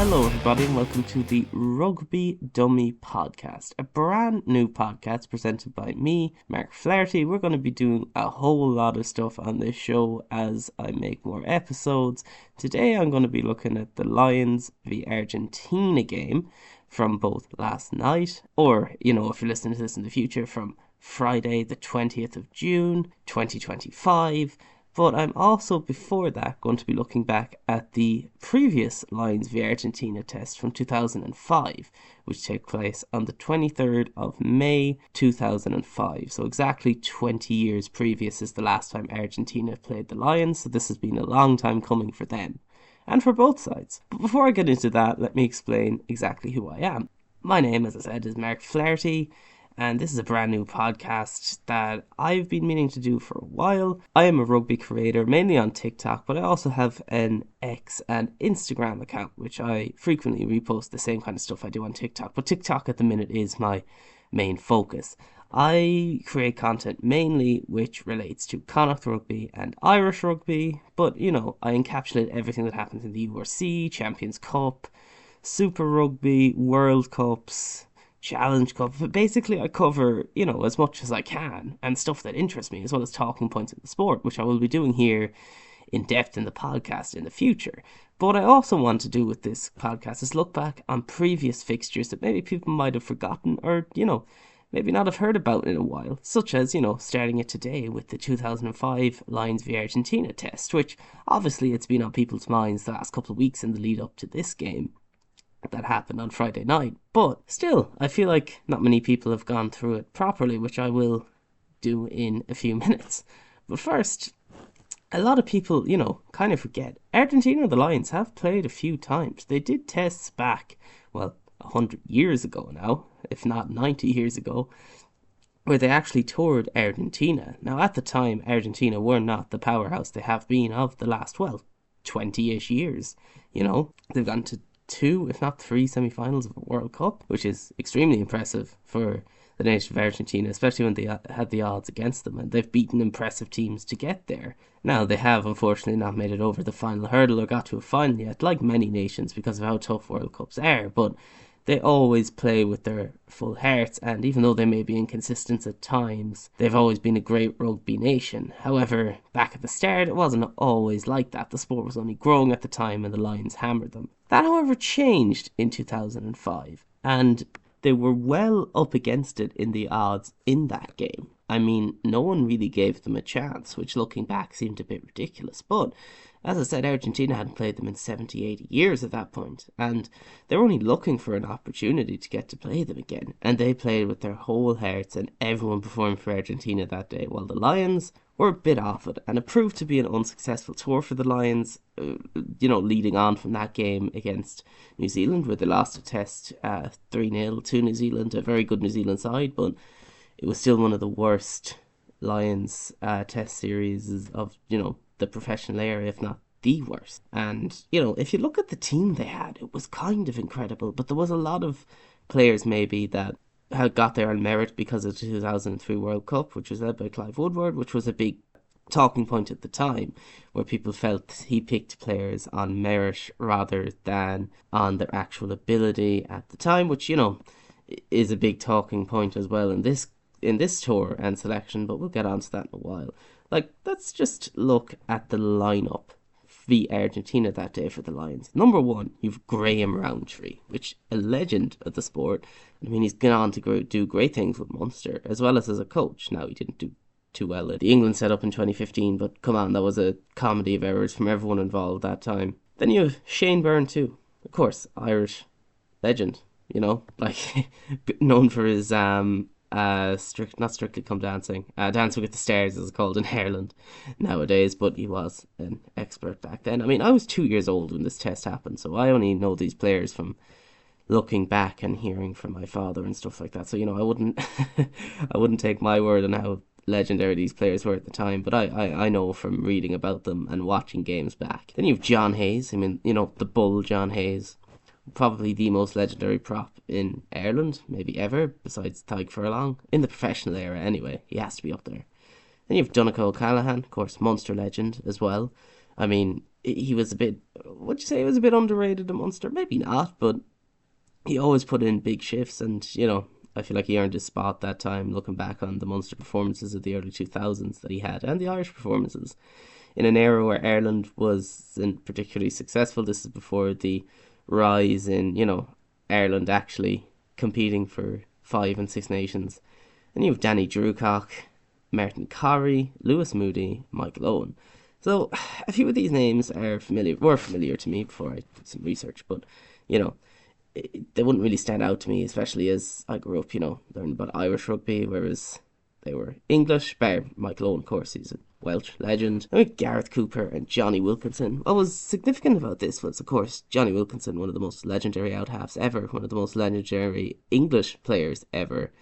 Hello, everybody, and welcome to the Rugby Dummy Podcast, a brand new podcast presented by me, Mark Flaherty. We're going to be doing a whole lot of stuff on this show as I make more episodes. Today, I'm going to be looking at the Lions v Argentina game from both last night, or, if you're listening to this in the future, from Friday, the 20th of June, 2025. But I'm also, before that, going to be looking back at the previous Lions v Argentina test from 2005, which took place on the 23rd of May 2005. So exactly 20 years previous is the last time Argentina played the Lions, so this has been a long time coming for them, and for both sides. But before I get into that, let me explain exactly who I am. My name, as I said, is Mark Flaherty, and this is a brand new podcast that I've been meaning to do for a while. I am a rugby creator, mainly on TikTok, but I also have an X and Instagram account, which I frequently repost the same kind of stuff I do on TikTok, but TikTok at the minute is my main focus. I create content mainly which relates to Connacht rugby and Irish rugby, but I encapsulate everything that happens in the URC, Champions Cup, Super Rugby, World Cups, Challenge Cup. But basically, I cover, as much as I can and stuff that interests me, as well as talking points in the sport, which I will be doing here in depth in the podcast in the future. But what I also want to do with this podcast is look back on previous fixtures that maybe people might have forgotten or, maybe not have heard about in a while, such as, starting it today with the 2005 Lions v Argentina test, which obviously it's been on people's minds the last couple of weeks in the lead up to this game that happened on Friday night. But still, I feel like not many people have gone through it properly, which I will do in a few minutes. But first, a lot of people, kind of forget. Argentina and the Lions have played a few times. They did tests back, 100 years ago now, if not 90 years ago, where they actually toured Argentina. Now, at the time, Argentina were not the powerhouse they have been of the last, 20-ish years. They've gone to 2, if not 3 semi-finals of a World Cup, which is extremely impressive for the nation of Argentina, especially when they had the odds against them, and they've beaten impressive teams to get there. Now, they have unfortunately not made it over the final hurdle or got to a final yet, like many nations, because of how tough World Cups are, but they always play with their full hearts, and even though they may be inconsistent at times, they've always been a great rugby nation. However, back at the start, it wasn't always like that. The sport was only growing at the time, and the Lions hammered them. That, however, changed in 2005, and they were well up against it in the odds in that game. I mean, no one really gave them a chance, which looking back seemed a bit ridiculous, but as I said, Argentina hadn't played them in 70, 80 years at that point, and they were only looking for an opportunity to get to play them again, and they played with their whole hearts, and everyone performed for Argentina that day, while the Lions were a bit off it, and it proved to be an unsuccessful tour for the Lions, leading on from that game against New Zealand, where they lost a test 3-0 to New Zealand, a very good New Zealand side, but it was still one of the worst Lions test series of, the professional era, if not the worst. And, if you look at the team they had, it was kind of incredible, but there was a lot of players maybe that had got there on merit because of the 2003 World Cup, which was led by Clive Woodward, which was a big talking point at the time, where people felt he picked players on merit rather than on their actual ability at the time, which, is a big talking point as well in this tour and selection, but we'll get onto that in a while. Let's just look at the lineup v Argentina that day for the Lions. Number 1, you've Graham Rowntree, which a legend of the sport. I mean, he's gone on to do great things with Munster, as well as a coach. Now, he didn't do too well at the England setup in 2015, but come on, that was a comedy of errors from everyone involved that time. Then you have Shane Byrne too, of course, Irish legend, known for his not Strictly Come Dancing, Dancing with the Stars as it's called in Ireland nowadays, but he was an expert back then. I mean, I was 2 years old when this test happened, so I only know these players from looking back and hearing from my father and stuff like that. So, I wouldn't I wouldn't take my word on how legendary these players were at the time, but I know from reading about them and watching games back. Then you have John Hayes. I mean, the bull John Hayes, probably the most legendary prop in Ireland, maybe ever, besides Tadhg Furlong, in the professional era anyway. He has to be up there. Then you have Donncha O'Callaghan, of course, Munster legend as well. I mean, he was a bit would you say he was a bit underrated at Munster? Maybe not, but he always put in big shifts, and I feel like he earned his spot that time. Looking back on the Munster performances of the early 2000s that he had, and the Irish performances in an era where Ireland wasn't particularly successful. This is before the rise in Ireland actually competing for Five and Six Nations. And you have Danny Drewcock, Martin Corry, Lewis Moody, Michael Owen. So a few of these names were familiar to me before I did some research, but they wouldn't really stand out to me, especially as I grew up, learning about Irish rugby, whereas they were English. Bar Michael Owen, of course, he's a Welsh legend. I mean, Gareth Cooper and Johnny Wilkinson. What was significant about this was, of course, Johnny Wilkinson, one of the most legendary out-halves ever, one of the most legendary English players ever.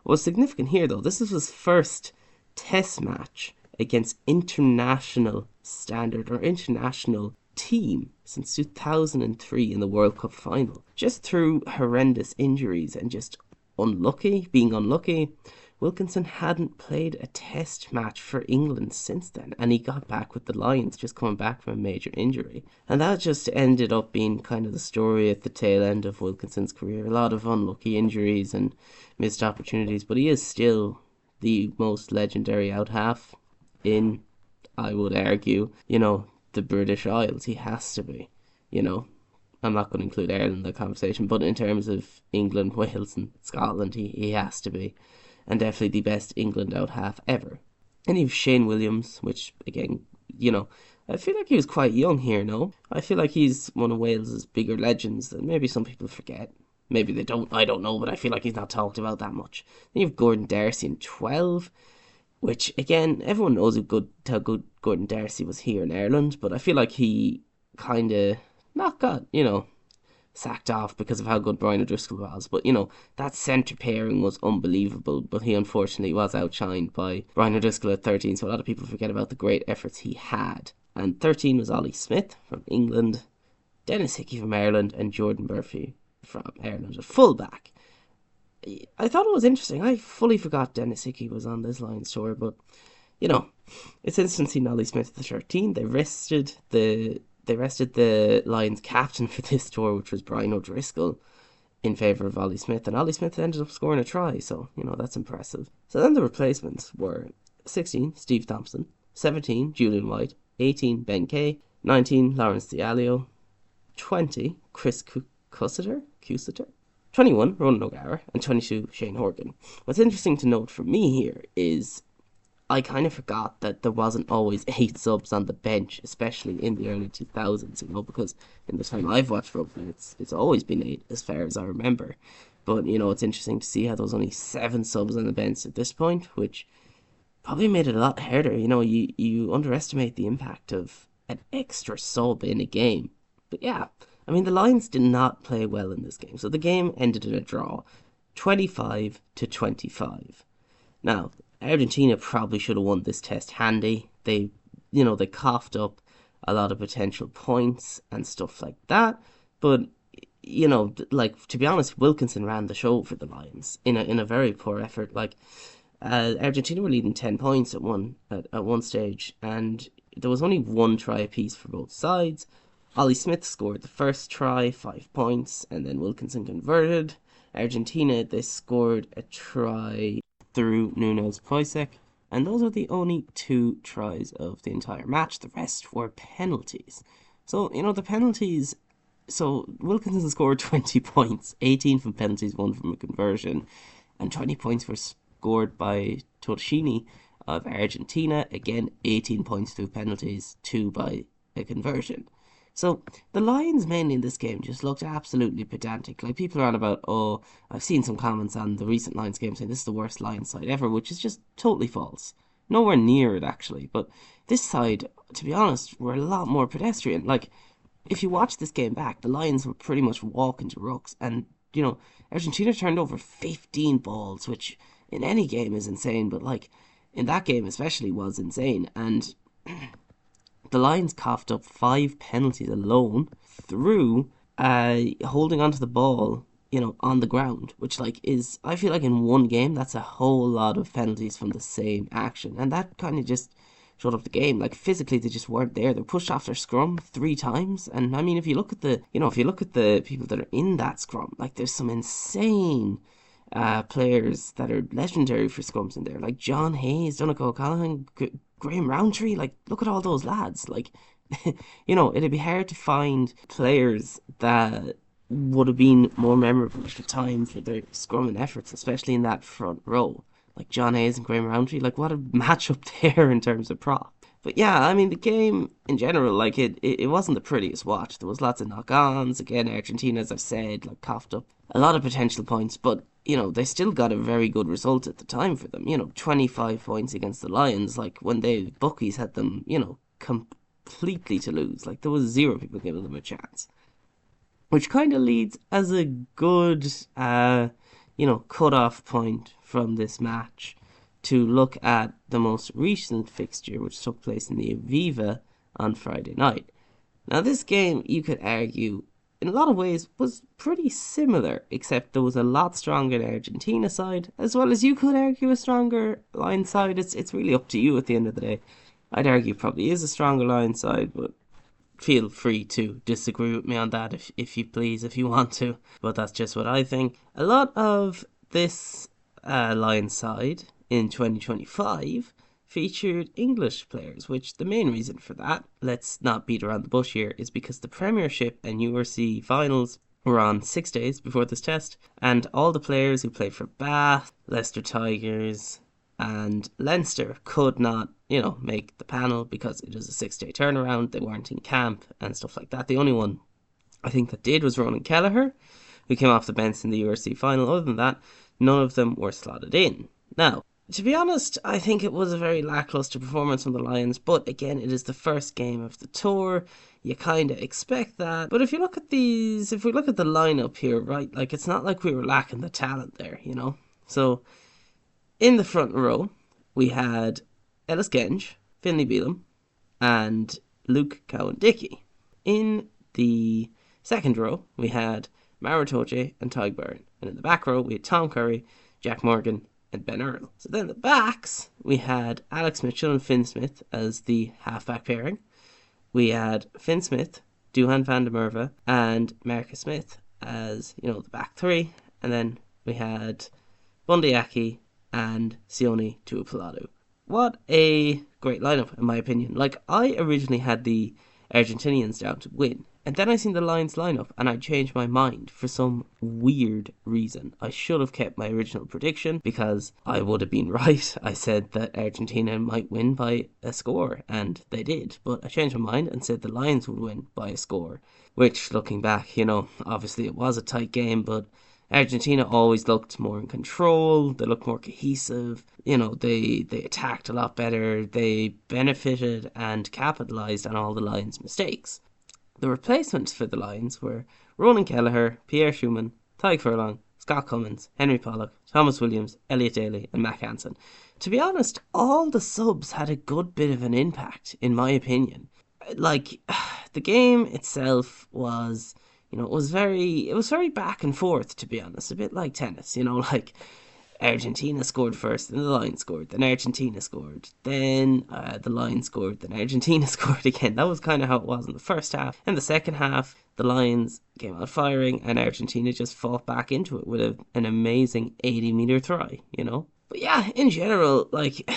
What was significant here, though, this was his first test match against international standard or international team since 2003 in the World Cup final. Just through horrendous injuries and just being unlucky, Wilkinson hadn't played a test match for England since then, and he got back with the Lions, just coming back from a major injury. And that just ended up being kind of the story at the tail end of Wilkinson's career. A lot of unlucky injuries and missed opportunities, but he is still the most legendary out-half in, I would argue, the British Isles. He has to be, I'm not going to include Ireland in the conversation, but in terms of England, Wales and Scotland, he has to be. And definitely the best England out-half ever. And you have Shane Williams, which, again, I feel like he was quite young here, no? I feel like he's one of Wales's bigger legends that maybe some people forget. Maybe they don't, I don't know, but I feel like he's not talked about that much. Then you have Gordon Darcy in 12, which, again, everyone knows how good Gordon Darcy was here in Ireland, but I feel like he kind of not got, sacked off because of how good Brian O'Driscoll was. But, that centre pairing was unbelievable, but he unfortunately was outshined by Brian O'Driscoll at 13, so a lot of people forget about the great efforts he had. And 13 was Ollie Smith from England, Dennis Hickey from Ireland, and Jordan Murphy from Ireland at fullback. I thought it was interesting. I fully forgot Dennis Hickey was on this Lions tour, but, it's interesting seeing Ollie Smith at the 13. They rested the Lions captain for this tour, which was Brian O'Driscoll, in favour of Ollie Smith, and Ollie Smith ended up scoring a try, so, that's impressive. So then the replacements were 16, Steve Thompson, 17, Julian White, 18, Ben Kay, 19, Lawrence Diallo, 20, Chris Cussiter, 21, Ronan O'Gara, and 22, Shane Horgan. What's interesting to note for me here is I kind of forgot that there wasn't always 8 subs on the bench, especially in the early 2000s, because in the time I've watched rugby, it's always been 8 as far as I remember. But, it's interesting to see how there was only 7 subs on the bench at this point, which probably made it a lot harder. You underestimate the impact of an extra sub in a game. But yeah, the Lions did not play well in this game. So the game ended in a draw, 25-25. Now, Argentina probably should have won this test handy. They coughed up a lot of potential points and stuff like that. But, to be honest, Wilkinson ran the show for the Lions in a very poor effort. Argentina were leading 10 points at one stage, and there was only 1 try apiece for both sides. Ollie Smith scored the first try, 5 points, and then Wilkinson converted. Argentina, they scored a try through Nunes Poisek, and those are the only 2 tries of the entire match. The rest were penalties. So, the penalties, so Wilkinson scored 20 points, 18 from penalties, 1 from a conversion, and 20 points were scored by Torshini of Argentina, again 18 points through penalties, 2 by a conversion. So the Lions men in this game just looked absolutely pedantic. People are on about, I've seen some comments on the recent Lions game saying this is the worst Lions side ever, which is just totally false. Nowhere near it, actually. But this side, to be honest, were a lot more pedestrian. If you watch this game back, the Lions were pretty much walking to rucks. And, Argentina turned over 15 balls, which in any game is insane. But, in that game especially was insane. And the Lions coughed up 5 penalties alone through holding onto the ball, on the ground, which is, I feel like in one game, that's a whole lot of penalties from the same action. And that kind of just shut up the game. Like physically, they just weren't there. They pushed off their scrum 3 times, and I mean, if you look at the people that are in that scrum, like there's some insane players that are legendary for scrums in there, like John Hayes, Donegal O'Callaghan, Graham Roundtree. Like, look at all those lads. Like, it'd be hard to find players that would have been more memorable at the time for their scrumming efforts, especially in that front row. Like John Hayes and Graham Roundtree. Like, what a matchup there in terms of prop. But yeah, I mean, the game in general, like, it wasn't the prettiest watch. There was lots of knock-ons. Again, Argentina, as I've said, like, coughed up a lot of potential points, but, they still got a very good result at the time for them. 25 points against the Lions, like, when the bookies had them, completely to lose. Like, there was 0 people giving them a chance. Which kind of leads as a good, cut-off point from this match to look at the most recent fixture, which took place in the Aviva on Friday night. Now, this game, you could argue, in a lot of ways, was pretty similar, except there was a lot stronger Argentina side, as well as you could argue a stronger Lions side. It's really up to you at the end of the day. I'd argue probably is a stronger Lions side, but feel free to disagree with me on that if you please, if you want to. But that's just what I think. A lot of this Lions side in 2025 featured English players, which the main reason for that, let's not beat around the bush here, is because the Premiership and URC finals were on 6 days before this test, and all the players who played for Bath, Leicester Tigers and Leinster could not, make the panel because it was a 6-day turnaround. They weren't in camp and stuff like that. The only one I think that did was Ronan Kelleher, who came off the bench in the URC final. Other than that, none of them were slotted in. Now, to be honest, I think it was a very lacklustre performance from the Lions, but again, it is the first game of the tour. You kind of expect that. But if we look at the lineup here, right, like it's not like we were lacking the talent there, So, in the front row, we had Ellis Genge, Finlay Bealham, and Luke Cowan-Dickey. In the second row, we had Mara Toche and Tyg Byrne. And in the back row, we had Tom Curry, Jack Morgan, and Ben Earl. So then the backs, we had Alex Mitchell and Finn Smith as the halfback pairing. We had Finn Smith, Duhan van der Merwe, and Marcus Smith as, the back three. And then we had Bundy Aki and Sione Tuipulotu. What a great lineup, in my opinion. Like, I originally had the Argentinians down to win, and then I seen the Lions lineup and I changed my mind for some weird reason. I should have kept my original prediction because I would have been right. I said that Argentina might win by a score, and they did. But I changed my mind and said the Lions would win by a score, which, looking back, obviously it was a tight game, but Argentina always looked more in control. They looked more cohesive. They attacked a lot better. They benefited and capitalised on all the Lions' mistakes. The replacements for the Lions were Ronan Kelleher, Pierre Schumann, Tyg Furlong, Scott Cummins, Henry Pollock, Thomas Williams, Elliot Daly and Mac Hansen. To be honest, all the subs had a good bit of an impact, in my opinion. Like, the game itself was, it was very back and forth, to be honest. A bit like tennis, like Argentina scored first, then the Lions scored, then Argentina scored, then the Lions scored, then Argentina scored again. That was kind of how it was in the first half. In the second half, the Lions came out firing, and Argentina just fought back into it with an amazing 80-metre try, But yeah, in general, like,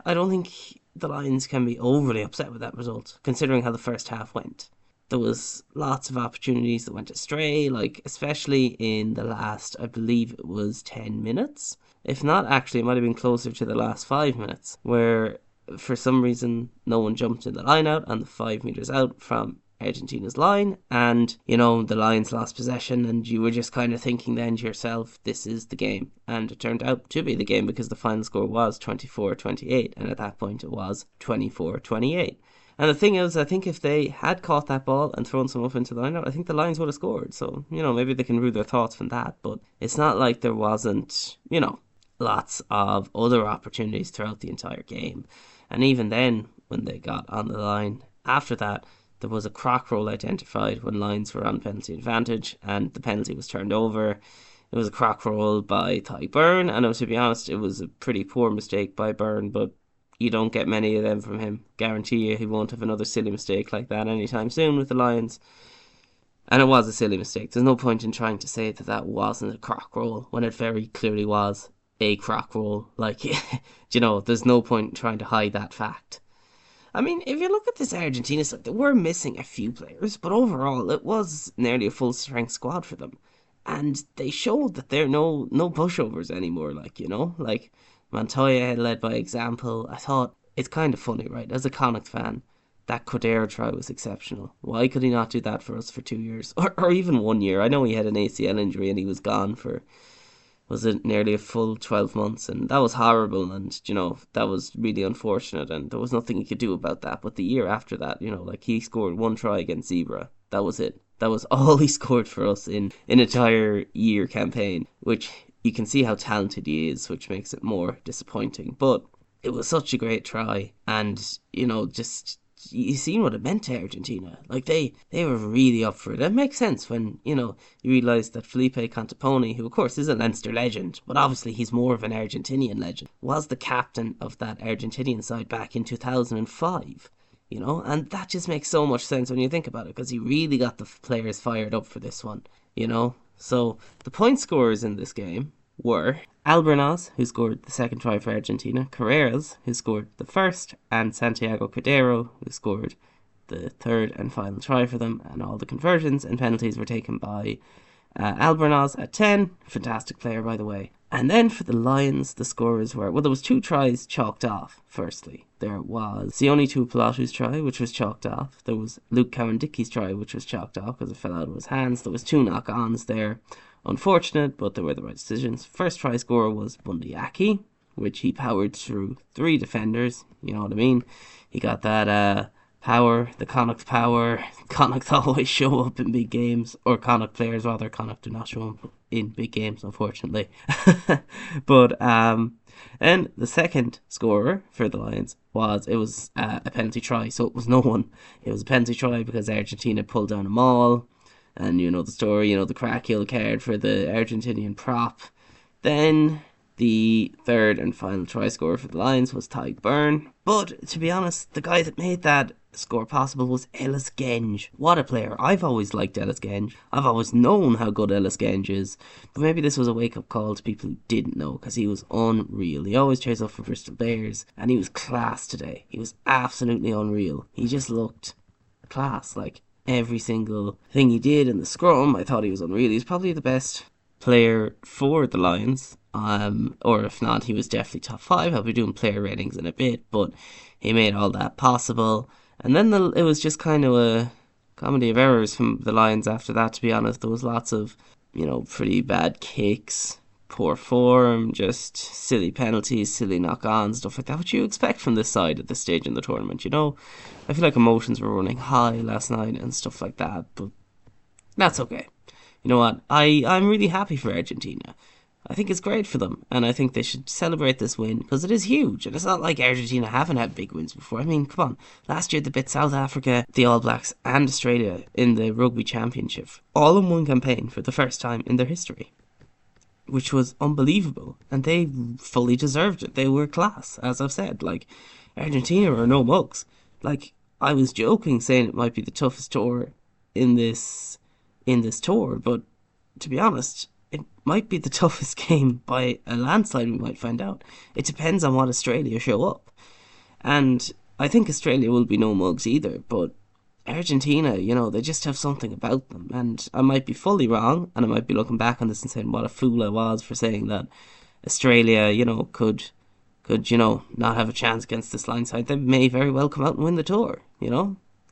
I don't think the Lions can be overly upset with that result, considering how the first half went. There was lots of opportunities that went astray, like especially in the last, I believe it was 10 minutes. If not, actually, it might have been closer to the last 5 minutes, where for some reason no one jumped in the line out and the 5 metres out from Argentina's line, and the Lions lost possession, and you were just kind of thinking then to yourself, this is the game. And it turned out to be the game, because the final score was 24-28, and at that point it was 24-28. And the thing is, I think if they had caught that ball and thrown some up into the line-out, I think the Lions would have scored. So, maybe they can rue their thoughts from that. But it's not like there wasn't, lots of other opportunities throughout the entire game. And even then, when they got on the line, after that, there was a crock roll identified when Lions were on penalty advantage, and the penalty was turned over. It was a crock roll by Tyg Byrne, and to be honest, it was a pretty poor mistake by Byrne, but you don't get many of them from him. Guarantee you he won't have another silly mistake like that anytime soon with the Lions. And it was a silly mistake. There's no point in trying to say that that wasn't a crock roll when it very clearly was a crock roll. Like, there's no point in trying to hide that fact. I mean, if you look at this Argentina side, they were missing a few players, but overall it was nearly a full strength squad for them. And they showed that they're no pushovers anymore, like Montoya led by example. I thought it's kind of funny, right? As a Connacht fan, that Cordero try was exceptional. Why could he not do that for us for 2 years? Or even 1 year? I know he had an ACL injury and he was gone for, was it nearly a full 12 months? And that was horrible and, that was really unfortunate and there was nothing he could do about that. But the year after that, like he scored one try against Zebra. That was it. That was all he scored for us in an entire year campaign, which you can see how talented he is, which makes it more disappointing. But it was such a great try and, just you seen what it meant to Argentina. Like they were really up for it. It makes sense when, you realise that Felipe Cantapone, who of course is a Leinster legend, but obviously he's more of an Argentinian legend, was the captain of that Argentinian side back in 2005. And that just makes so much sense when you think about it, because he really got the players fired up for this one, So the point scorers in this game were Albornoz, who scored the second try for Argentina, Carreras, who scored the first, and Santiago Cordero, who scored the third and final try for them, and all the conversions and penalties were taken by Albornoz at 10, fantastic player by the way. And then for the Lions, the scorers were, there was 2 tries chalked off, firstly. There was Sione Tuipulotu's try, which was chalked off. There was Luke Cowan-Dickey's try, which was chalked off because it fell out of his hands. There was 2 knock-ons there. Unfortunate, but they were the right decisions. First try scorer was Bundy Aki, which he powered through 3 defenders. You know what I mean? He got that power, the Connacht power. Connacht always show up in big games, or Connacht players rather. Connacht do not show up in big games, unfortunately. But and the second scorer for the Lions was a penalty try, so it was no one. It was a penalty try because Argentina pulled down a maul, and you know the story, the crack yellow card for the Argentinian prop. Then the third and final try scorer for the Lions was Tyg Byrne. But to be honest, the guy that made that score possible was Ellis Genge. What a player. I've always liked Ellis Genge. I've always known how good Ellis Genge is. But maybe this was a wake-up call to people who didn't know, because he was unreal. He always tries up for Bristol Bears, and he was class today. He was absolutely unreal. He just looked class. Like, every single thing he did in the scrum, I thought he was unreal. He was probably the best player for the Lions. Or if not, he was definitely top 5. I'll be doing player ratings in a bit, but he made all that possible. And then it was just kind of a comedy of errors from the Lions after that, to be honest. There was lots of, pretty bad kicks, poor form, just silly penalties, silly knock-ons, stuff like that, which you expect from this side at this stage in the tournament, I feel like emotions were running high last night and stuff like that, but that's okay. You know what? I'm really happy for Argentina. I think it's great for them, and I think they should celebrate this win, because it is huge, and it's not like Argentina haven't had big wins before. I mean, come on, last year they beat South Africa, the All Blacks, and Australia in the Rugby Championship, all in one campaign for the first time in their history, which was unbelievable, and they fully deserved it. They were class, as I've said. Like, Argentina are no mugs. Like, I was joking saying it might be the toughest tour in this tour, but to be honest, it might be the toughest game by a landslide. We might find out. It depends on what Australia show up. And I think Australia will be no mugs either, but Argentina, they just have something about them. And I might be fully wrong, and I might be looking back on this and saying what a fool I was for saying that Australia, could not have a chance against this line side. They may very well come out and win the tour,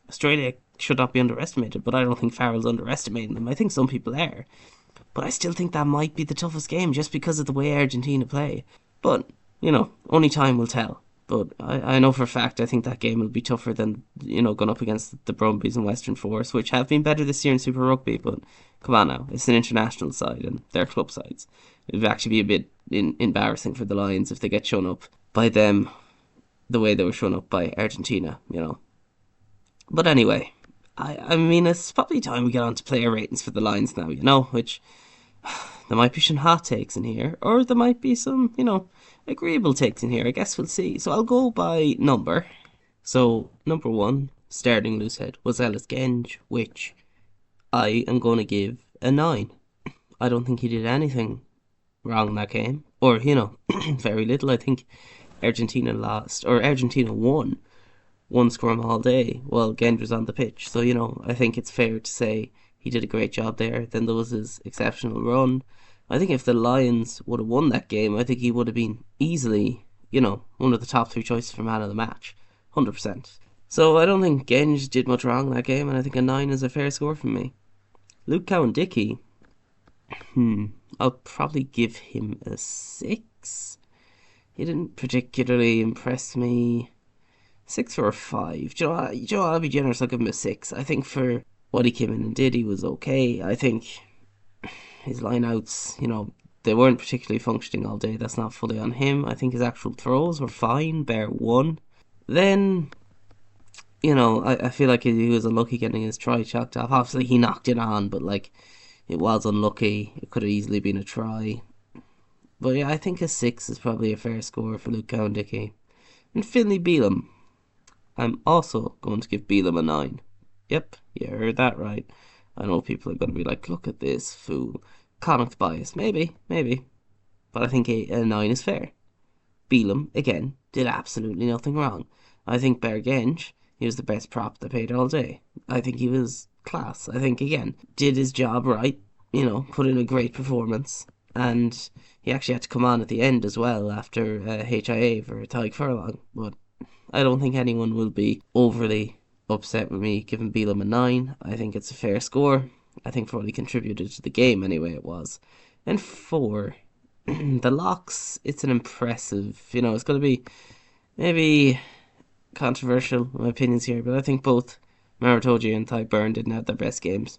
Australia should not be underestimated, but I don't think Farrell's underestimating them. I think some people are. But I still think that might be the toughest game just because of the way Argentina play. But, only time will tell. But I know for a fact I think that game will be tougher than, going up against the Brumbies and Western Force, which have been better this year in Super Rugby. But come on now, it's an international side and they're club sides. It would actually be a bit embarrassing for the Lions if they get shown up by them the way they were shown up by Argentina, But anyway, I mean, it's probably time we get on to player ratings for the Lions now, which there might be some hot takes in here, or there might be some, agreeable takes in here. I guess we'll see. So I'll go by number. So number one, starting loosehead, was Ellis Genge, which I am going to give a 9. I don't think he did anything wrong in that game. Or, very little. I think Argentina lost, or Argentina won one scrum all day while Genge was on the pitch. So, I think it's fair to say he did a great job there. Then there was his exceptional run. I think if the Lions would have won that game, I think he would have been easily, one of the top 3 choices for man of the match. 100%. So I don't think Genge did much wrong in that game, and I think a 9 is a fair score from me. Luke Cowan-Dickey, I'll probably give him a 6. He didn't particularly impress me. 6 or a 5. Do you know what? I'll be generous. I'll give him a 6. I think for what he came in and did, he was okay. I think his lineouts, they weren't particularly functioning all day. That's not fully on him. I think his actual throws were fine, bar one. Then, I feel like he was unlucky getting his try chalked off. Obviously, he knocked it on, but it was unlucky. It could have easily been a try. But yeah, I think a 6 is probably a fair score for Luke Cowan-Dickey. And Finlay Bealham, I'm also going to give Bealham a 9. Yep, you heard that right. I know people are going to be like, look at this fool. Connacht bias. Maybe. But I think a 9 is fair. Bealham, again, did absolutely nothing wrong. I think bar Genge, he was the best prop they paid all day. I think he was class. I think, again, did his job right. Put in a great performance. And he actually had to come on at the end as well after HIA for Tadhg Furlong. But I don't think anyone will be overly upset with me giving Bealham a 9. I think it's a fair score. I think for what he contributed to the game anyway it was. And 4, the locks, it's an impressive, it's going to be maybe controversial, my opinions here, but I think both Maro Itoje and Tadhg Beirne didn't have their best games.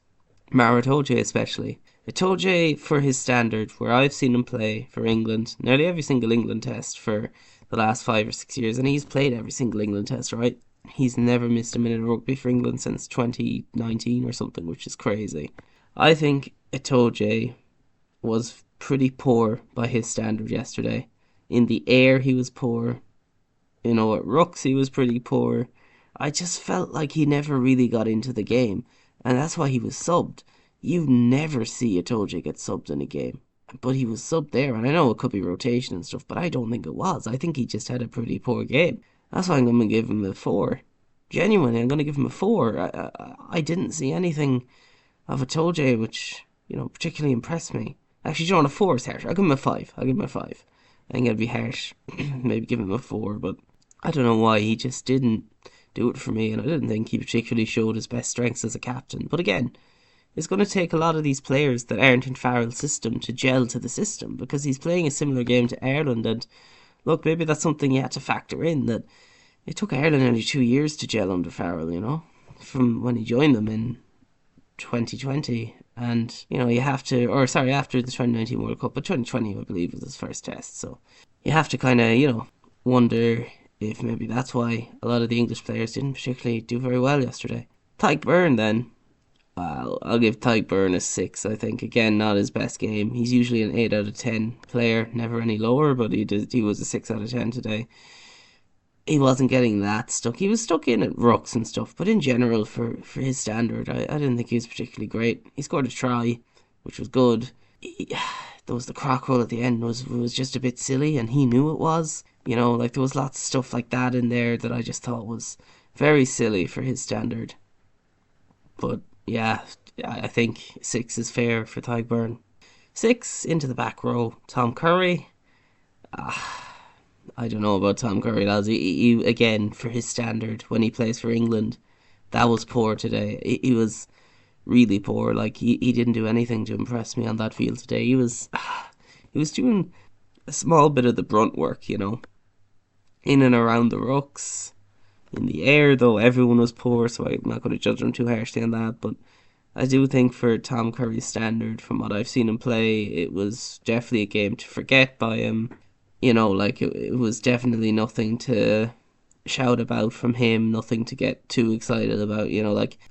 Maro Itoje especially. Itoje, for his standard, where I've seen him play for England, nearly every single England test for the last 5 or 6 years, and he's played every single England test, right? He's never missed a minute of rugby for England since 2019 or something, which is crazy. I think Itoje was pretty poor by his standard yesterday. In the air, he was poor. At rucks, he was pretty poor. I just felt like he never really got into the game, and that's why he was subbed. You never see Itoje get subbed in a game, but he was subbed there, and I know it could be rotation and stuff, but I don't think it was. I think he just had a pretty poor game. That's why I'm going to give him a 4. Genuinely, I'm going to give him a 4. I didn't see anything of Itoje which, particularly impressed me. Actually, a 4 is harsh. I'll give him a 5. I think it'll be harsh. Maybe give him a 4, but I don't know why he just didn't do it for me, and I didn't think he particularly showed his best strengths as a captain. But again, it's going to take a lot of these players that aren't in Farrell's system to gel to the system, because he's playing a similar game to Ireland, and look, maybe that's something you had to factor in, that it took Ireland nearly 2 years to gel under Farrell, from when he joined them in 2020, and, you have to, after the 2019 World Cup, but 2020, I believe, was his first test, so you have to kind of, wonder if maybe that's why a lot of the English players didn't particularly do very well yesterday. Tadhg Beirne, then. Well, I'll give Tadhg Beirne a 6, I think. Again, not his best game. He's usually an 8 out of 10 player, never any lower, but he was a 6 out of 10 today. He wasn't getting that stuck. He was stuck in at rucks and stuff, but in general, for his standard, I didn't think he was particularly great. He scored a try, which was good. There was the croc roll at the end was just a bit silly, and he knew it was. There was lots of stuff like that in there that I just thought was very silly for his standard. But yeah, I think 6 is fair for Tadhg Beirne. 6, into the back row, Tom Curry. I don't know about Tom Curry, lads. He, again, for his standard, when he plays for England, that was poor today. He was really poor. He didn't do anything to impress me on that field today. He was doing a small bit of the brunt work, in and around the rucks. In the air, though, everyone was poor, so I'm not going to judge him too harshly on that, but I do think for Tom Curry's standard, from what I've seen him play, it was definitely a game to forget by him. It was definitely nothing to shout about from him, nothing to get too excited about,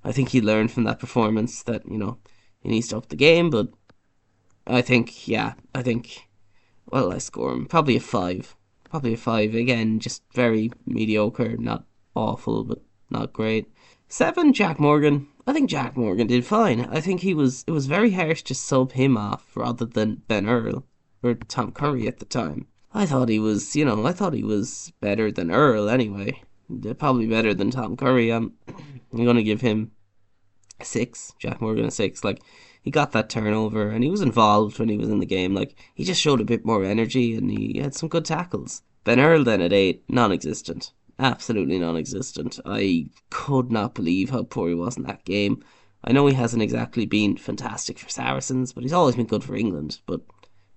I think he learned from that performance that, he needs to up the game, but I think, well, I score him probably a 5. Probably a 5. Again, just very mediocre, not awful, but not great. 7, Jack Morgan. I think Jack Morgan did fine. I think it was very harsh to sub him off rather than Ben Earl or Tom Curry at the time. I thought he was, I thought he was better than Earl anyway. Probably better than Tom Curry. I'm going to give him a 6, Jack Morgan a 6. Like, he got that turnover and he was involved when he was in the game. Like, he just showed a bit more energy and he had some good tackles. Ben Earl then at 8, non existent. Absolutely non existent. I could not believe how poor he was in that game. I know he hasn't exactly been fantastic for Saracens, but he's always been good for England. But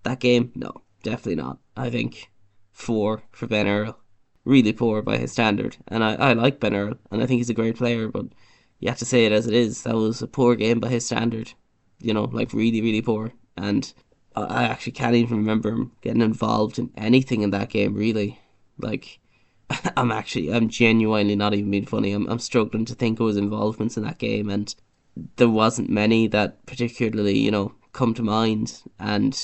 that game, no, definitely not. I think 4 for Ben Earl. Really poor by his standard. And I like Ben Earl, and I think he's a great player, but you have to say it as it is. That was a poor game by his standard. Like really, really poor. And I actually can't even remember him getting involved in anything in that game, really. Like, I'm genuinely not even being funny. I'm struggling to think of his involvements in that game, and there wasn't many that particularly, come to mind. And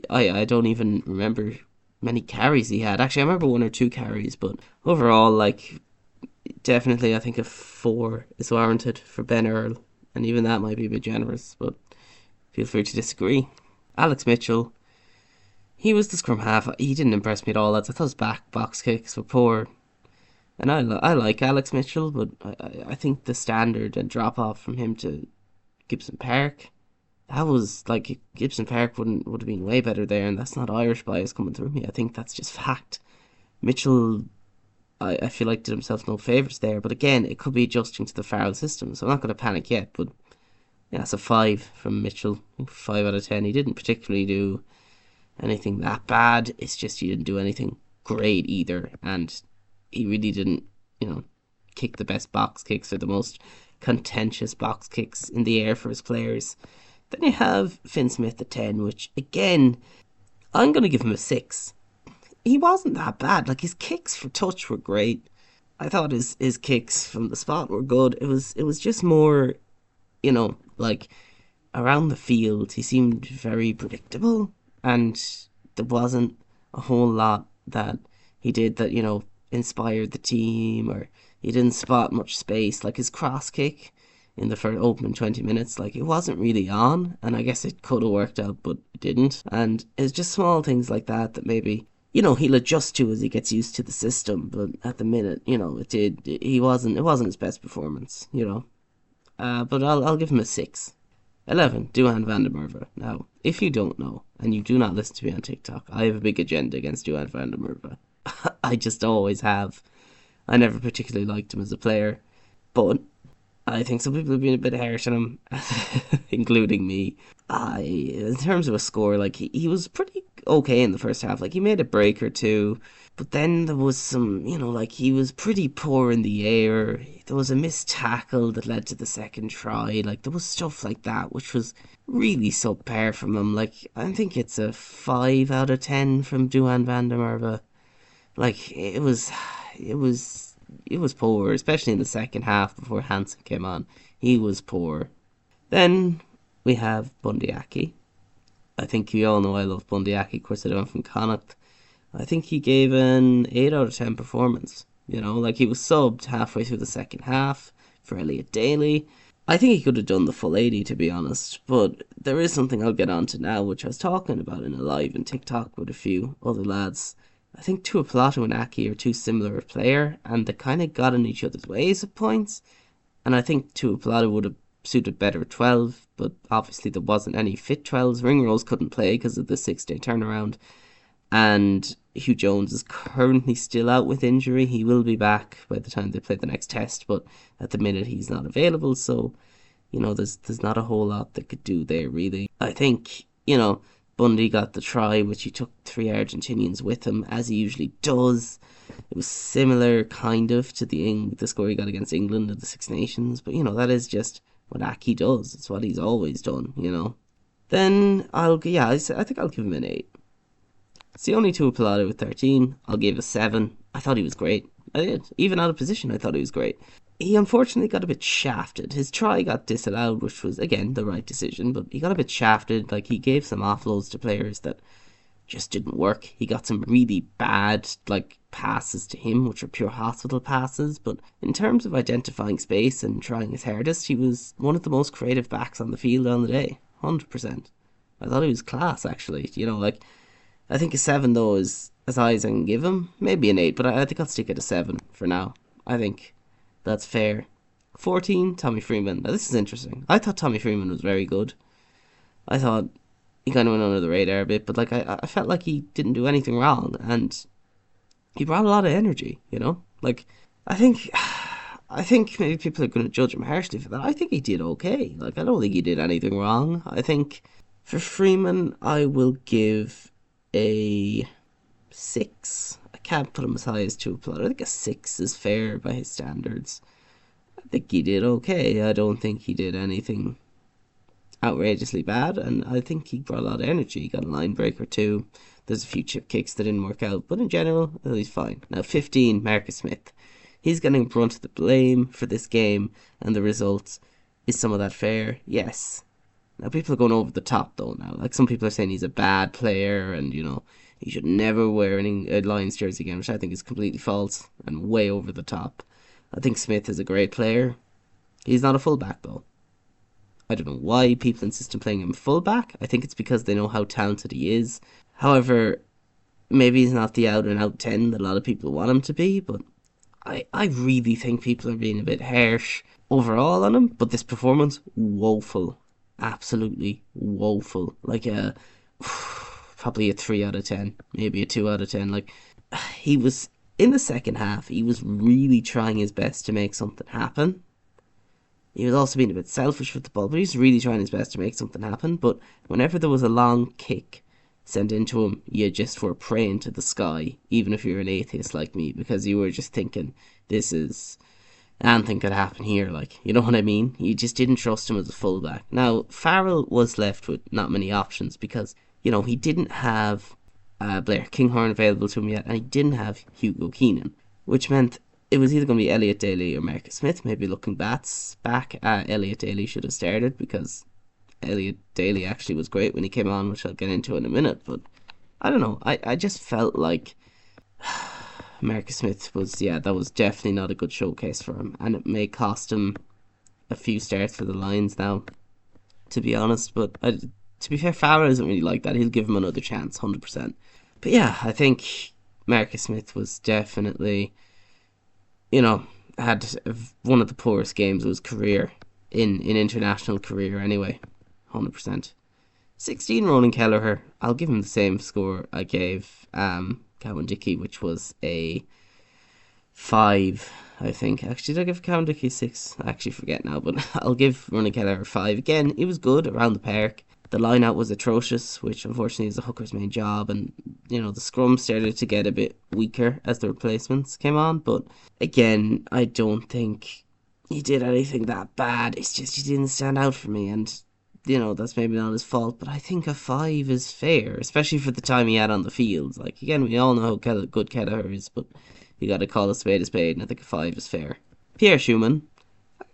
I don't even remember many carries he had. Actually, I remember 1 or 2 carries, but overall, like, definitely, I think a 4 is warranted for Ben Earl, and even that might be a bit generous, but feel free to disagree. Alex Mitchell, he was the scrum half. He didn't impress me at all. I thought his back box kicks were poor, and I like Alex Mitchell, but I think the standard and drop off from him to Gibson Park, that was like Gibson Park would have been way better there, and that's not Irish bias coming through me. I think that's just fact. Mitchell, I feel like did himself no favours there, but again, it could be adjusting to the Farrell system, so I'm not going to panic yet. But yeah, it's a 5 from Mitchell. 5 out of 10. He didn't particularly do anything that bad. It's just he didn't do anything great either, and he really didn't, kick the best box kicks or the most contentious box kicks in the air for his players. Then you have Finn Smith at 10, which again, I'm going to give him a 6. He wasn't that bad. Like, his kicks for touch were great. I thought his kicks from the spot were good. It was just more, like, around the field, he seemed very predictable, and there wasn't a whole lot that he did that, inspired the team, or he didn't spot much space. Like, his cross kick in the first opening 20 minutes, like, it wasn't really on, and I guess it could have worked out, but it didn't. And it's just small things like that maybe, he'll adjust to as he gets used to the system. But at the minute, it wasn't his best performance, but I'll give him a 6. 11, Duhan van der Merwe. Now, if you don't know, and you do not listen to me on TikTok, I have a big agenda against Duhan van der Merwe. I just always have. I never particularly liked him as a player, but I think some people have been a bit harsh on him, including me. In terms of a score, like, he was pretty okay in the first half. Like, he made a break or two, but then there was some, like, he was pretty poor in the air. There was a missed tackle that led to the second try. Like, there was stuff like that, which was really subpar from him. Like, I think it's a 5 out of 10 from Duhan van der Merwe. Like, it was poor, especially in the second half before Hansen came on. He was poor. Then we have Bundy Aki. I think you all know I love Bundy Aki. Of course, I don't from Connacht. I think he gave an 8 out of 10 performance. Like, he was subbed halfway through the second half for Elliot Daly. I think he could have done the full 80, to be honest. But there is something I'll get on to now, which I was talking about in a live in TikTok with a few other lads. I think Tuapulato and Aki are too similar a player, and they kind of got in each other's ways at points. And I think Tuapulato would have suited better at 12, but obviously there wasn't any fit 12s. Ringrose couldn't play because of the 6-day turnaround. And Hugh Jones is currently still out with injury. He will be back by the time they play the next test, but at the minute he's not available, so, there's not a whole lot they could do there, really. I think, Bundy got the try, which he took 3 Argentinians with him, as he usually does. It was similar, kind of, to the score he got against England at the Six Nations, but, that is just what Aki does. It's what he's always done, Then, I think I'll give him an 8. Sione Tuapulato with 13, I'll give a 7. I thought he was great. I did. Even out of position, I thought he was great. He unfortunately got a bit shafted. His try got disallowed, which was, again, the right decision, but he got a bit shafted. Like, he gave some offloads to players that just didn't work. He got some really bad passes to him, which were pure hospital passes. But in terms of identifying space and trying his hardest, he was one of the most creative backs on the field on the day. 100%. I thought he was class, actually. I think a 7, though, is as high as I can give him. Maybe an 8, but I think I'll stick at a 7 for now. I think that's fair. 14, Tommy Freeman. Now, this is interesting. I thought Tommy Freeman was very good. I thought he kind of went under the radar a bit, but I felt like he didn't do anything wrong, and he brought a lot of energy. I think I think maybe people are going to judge him harshly for that. I think he did okay. I don't think he did anything wrong. I think for Freeman, I will give a 6. I can't put him as high as 2. I think a 6 is fair by his standards. I think he did okay. I don't think he did anything outrageously bad, and I think he brought a lot of energy. He got a line break or two. There's a few chip kicks that didn't work out, but in general, he's fine. Now, 15, Marcus Smith. He's getting brunt of the blame for this game and the results. Is some of that fair? Yes. Now, people are going over the top, though, now. Some people are saying he's a bad player and, he should never wear a Lions jersey again, which I think is completely false and way over the top. I think Smith is a great player. He's not a fullback, though. I don't know why people insist on playing him fullback. I think it's because they know how talented he is. However, maybe he's not the out-and-out 10 that a lot of people want him to be, but I really think people are being a bit harsh overall on him. But this performance, woeful. Absolutely woeful. Probably a 3 out of 10. Maybe a 2 out of 10. He was, in the second half, he was really trying his best to make something happen. He was also being a bit selfish with the ball, but he was really trying his best to make something happen. But whenever there was a long kick sent into him, you just were praying to the sky, even if you're an atheist like me, because you were just thinking, anything could happen here, you know what I mean? You just didn't trust him as a fullback. Now, Farrell was left with not many options because, he didn't have Blair Kinghorn available to him yet, and he didn't have Hugo Keenan, which meant it was either going to be Elliot Daly or Marcus Smith. Maybe looking back, Elliot Daly should have started because Elliot Daly actually was great when he came on, which I'll get into in a minute. But I don't know. I just felt like Marcus Smith that was definitely not a good showcase for him, and it may cost him a few starts for the Lions now, to be honest. But to be fair, Farrell isn't really like that. He'll give him another chance, 100%. But yeah, I think Marcus Smith was definitely, had one of the poorest games of his career, in international career anyway, 100%. 16, Ronan Kelleher. I'll give him the same score I gave Cowan Dickey, which was a 5, I think. Actually, did I give Cowan Dickey 6? I actually forget now, but I'll give Ronan Kelleher a 5. Again, it was good around the park. The line-out was atrocious, which unfortunately is the hooker's main job, and, the scrum started to get a bit weaker as the replacements came on, but again, I don't think he did anything that bad. It's just he didn't stand out for me, and, that's maybe not his fault, but I think a 5 is fair, especially for the time he had on the field. Again, we all know how good Kelleher is, but you gotta call a spade, and I think a 5 is fair. Pierre Schumann,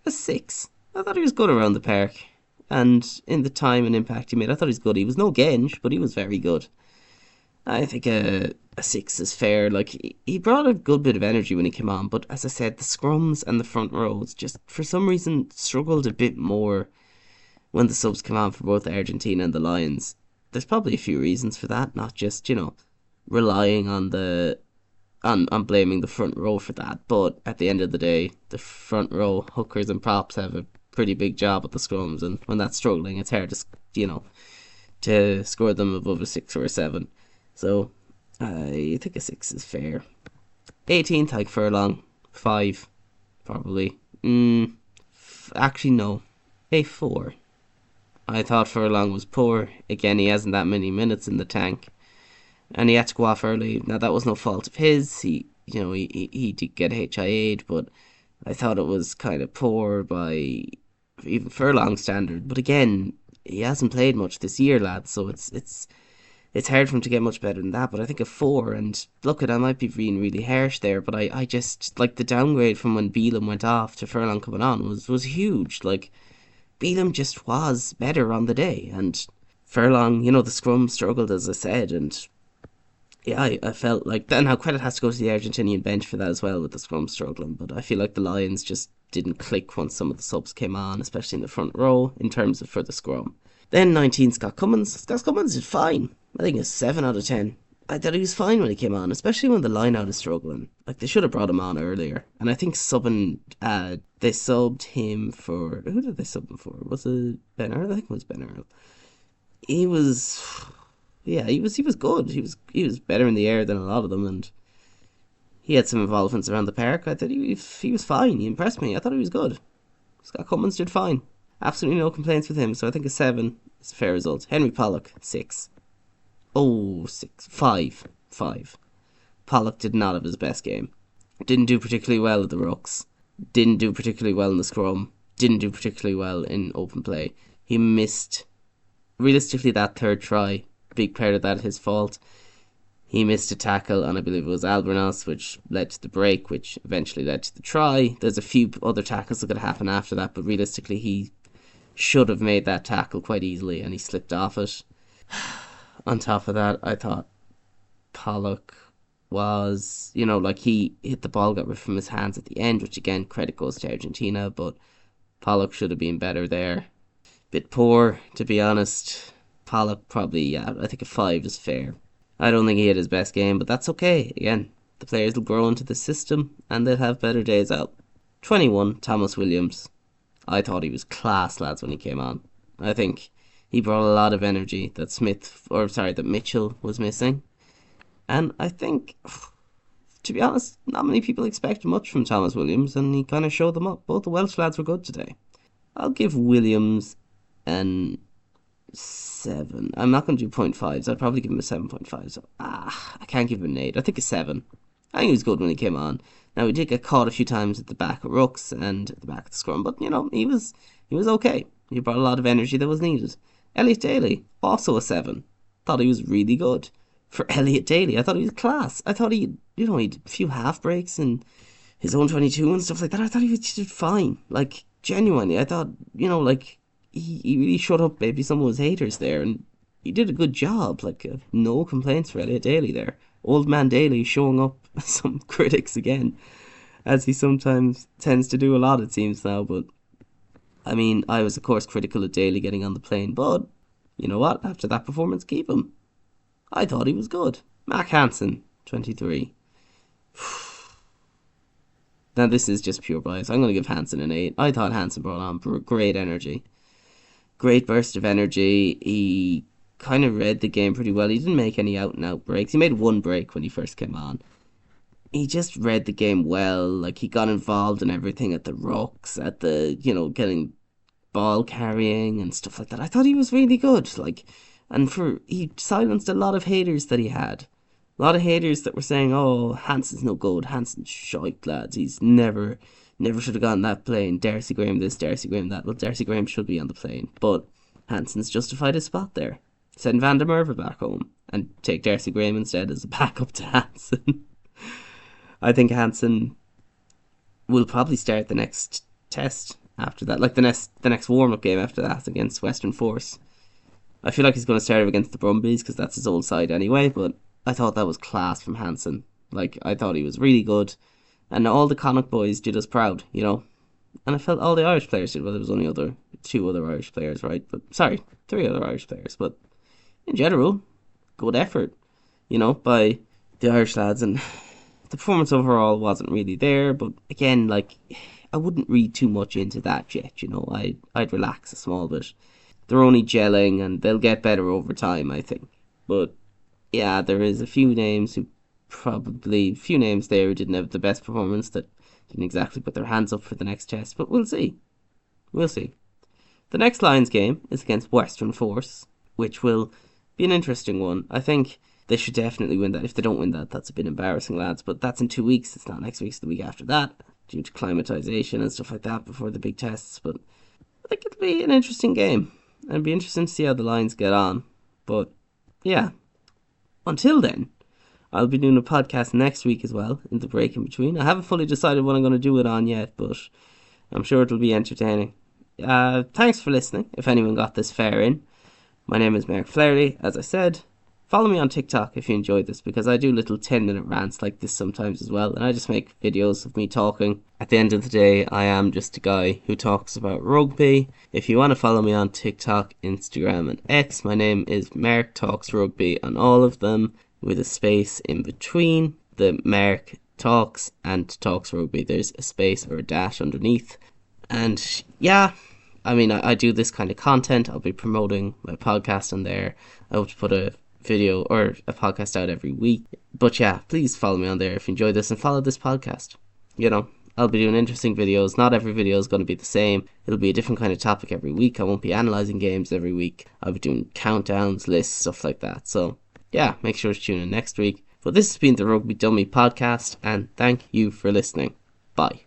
a 6. I thought he was good around the park. And in the time and impact he made, I thought he was good. He was no Genge, but he was very good. I think a 6 is fair. He brought a good bit of energy when he came on, but as I said, the scrums and the front rows just, for some reason, struggled a bit more when the subs came on for both Argentina and the Lions. There's probably a few reasons for that, not just, relying on on blaming the front row for that. But at the end of the day, the front row hookers and props have a pretty big job at the scrums, and when that's struggling, it's hard to score them above a 6 or a 7. So I think a 6 is fair. 18th, Tyke Furlong, 5 probably. Actually no, a 4. I thought Furlong was poor. Again, he hasn't that many minutes in the tank, and he had to go off early. Now, that was no fault of his. He did get HIA'd, but I thought it was kind of poor by even Furlong standard. But again, he hasn't played much this year, lads, so it's hard for him to get much better than that. But I think a 4, and look, I might be being really harsh there, but I just, the downgrade from when Beelum went off to Furlong coming on was huge. Beelum just was better on the day, and Furlong, the scrum struggled, as I said, and Yeah, I felt like that. Now credit has to go to the Argentinian bench for that as well, with the scrum struggling. But I feel like the Lions just didn't click once some of the subs came on, especially in the front row in terms of for the scrum. Then 19 Scott Cummins. Scott Cummins did fine. I think it's 7 out of 10. I thought he was fine when he came on, especially when the line out is struggling. Like they should have brought him on earlier. And I think they subbed him for, who did they sub him for? Was it Ben Earl? I think it was Ben Earl. He was, yeah, he was good. He was better in the air than a lot of them, and he had some involvements around the park. I thought he was fine. He impressed me. I thought he was good. Scott Cummins did fine. Absolutely no complaints with him. So I think a 7 is a fair result. Henry Pollock 6. Oh, 6. 5. 5. Pollock did not have his best game. Didn't do particularly well at the rucks. Didn't do particularly well in the scrum. Didn't do particularly well in open play. He missed, realistically, that third try. Big part of that his fault. He missed a tackle, and I believe it was Albornoz, which led to the break, which eventually led to the try. There's a few other tackles that could happen after that, but realistically, he should have made that tackle quite easily, and he slipped off it. On top of that, I thought Pollock was, like he hit the ball, got ripped from his hands at the end, which again, credit goes to Argentina, but Pollock should have been better there. Bit poor, to be honest. Pollock probably, yeah, I think a 5 is fair. I don't think he had his best game, but that's okay. Again, the players will grow into the system and they'll have better days out. 21, Thomas Williams. I thought he was class, lads, when he came on. I think he brought a lot of energy that that Mitchell was missing. And I think, to be honest, not many people expect much from Thomas Williams, and he kind of showed them up. Both the Welsh lads were good today. I'll give Williams an 7. I'm not going to do 0.5s. I'd probably give him a 7.5. So, I can't give him an 8. I think a 7. I think he was good when he came on. Now, he did get caught a few times at the back of rucks and at the back of the scrum, but, he was okay. He brought a lot of energy that was needed. Elliot Daly, also a 7. Thought he was really good. For Elliot Daly, I thought he was class. I thought he had a few half breaks and his own 22 and stuff like that. I thought he did fine. Like, genuinely, I thought, he really shut up maybe some of his haters there, and he did a good job. Like, no complaints for Elliot Daly there. Old man Daly showing up some critics again, as he sometimes tends to do a lot, it seems now. But I mean, I was of course critical of Daly getting on the plane, but you know what? After that performance, keep him. I thought he was good. Mac Hansen, 23. Now this is just pure bias. I'm going to give Hansen an 8. I thought Hansen brought on great energy. Great burst of energy. He kind of read the game pretty well. He didn't make any out and out breaks. He made one break when he first came on. He just read the game well. Like, he got involved in everything at the rucks, at the, getting ball carrying and stuff like that. I thought he was really good. Like, he silenced a lot of haters that he had. A lot of haters that were saying, "Oh, Hansen's no good. Hansen's shite, lads. He's never should have gotten that plane. Darcy Graham this, Darcy Graham that." Well, Darcy Graham should be on the plane, but Hansen's justified his spot there. Send Van der Merwe back home and take Darcy Graham instead as a backup to Hansen. I think Hansen will probably start the next test after that, like the next warm-up game after that against Western Force. I feel like he's going to start against the Brumbies because that's his old side anyway, but I thought that was class from Hansen. Like, I thought he was really good. And all the Connacht boys did us proud, And I felt all the Irish players did. Well, there was only 2 other Irish players, right? But, sorry, 3 other Irish players. But, in general, good effort, by the Irish lads. And the performance overall wasn't really there. But, again, like, I wouldn't read too much into that yet, I'd relax a small bit. They're only gelling and they'll get better over time, I think. But yeah, there is a few names there who didn't have the best performance, that didn't exactly put their hands up for the next test, but we'll see. The next Lions game is against Western Force, which will be an interesting one. I think they should definitely win that. If they don't win that, that's a bit embarrassing, lads, but that's in 2 weeks. It's not next week, it's the week after that, due to climatization and stuff like that before the big tests. But I think it'll be an interesting game. It'll be interesting to see how the Lions get on. But yeah, until then, I'll be doing a podcast next week as well, in the break in between. I haven't fully decided what I'm going to do it on yet, but I'm sure it'll be entertaining. Thanks for listening, if anyone got this far in. My name is Mark Flaherty, as I said, Follow me on TikTok if you enjoyed this, because I do little 10-minute rants like this sometimes as well, and I just make videos of me talking. At the end of the day, I am just a guy who talks about rugby. If you want to follow me on TikTok, Instagram and X, my name is Mark Talks Rugby on all of them, with a space in between the Mark Talks and Talks Rugby. There's a space or a dash underneath. And yeah, I do this kind of content. I'll be promoting my podcast on there. I hope to put a video or a podcast out every week. But yeah, please follow me on there if you enjoy this, and follow this podcast. I'll be doing interesting videos. Not every video is going to be the same. It'll be a different kind of topic every week. I won't be analysing games every week. I'll be doing countdowns, lists, stuff like that. So yeah, make sure to tune in next week. But this has been the Rugby Dummy podcast, and thank you for listening. Bye.